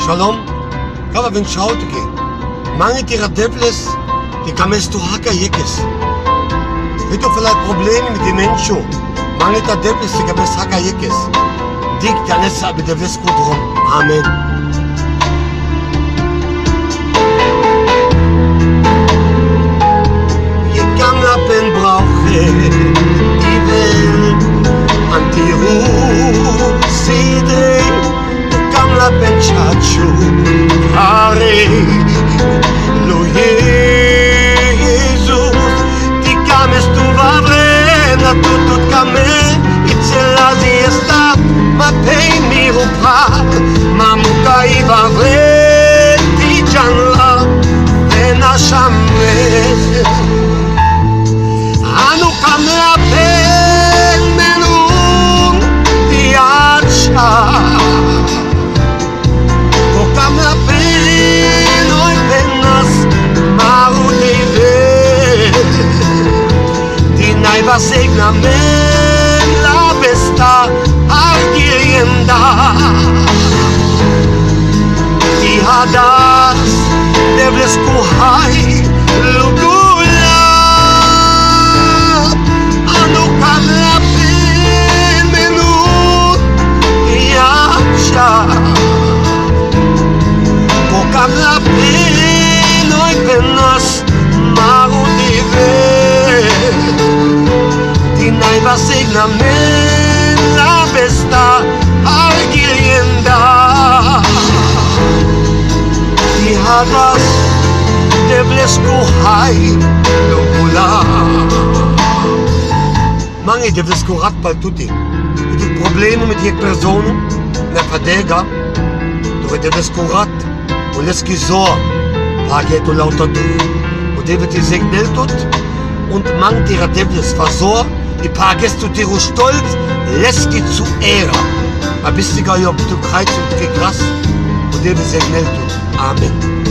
Shalom, kava ben chautke. Mange tira devles, die kames tu haka yekes. Weet je vielleicht Probleme mit den Menschen? Mange ta devles, die kames haka yekes. Dik tanessa be devles kudrom. Amen. Je kan la pen brauche, ivel antiru sidre. La penchacho are lo Jesus ti cames tu vavrena tutto came itzelazi esta ma pei mi rupa ma mukai vavreti janla vena shamme anu kame apen menun ti acha Segna me la besta argirienda I hadas debles kuhai lugula anu kamla pen menu yacha o kamla pen oi penas marudive Naiva signa me la besta argirienda I hadas debles kuhai lugula Mange debles kurat pal tutti I tu problemi mit jek personu na fadega dove debles kurat u leski zor pagetu lautatu u devet I segnel tut und mang tira debles fasor I pages tu tiru stolz, leski zu era. A bistiga job tu kreit und gegras, und dem segnel tu. Amen.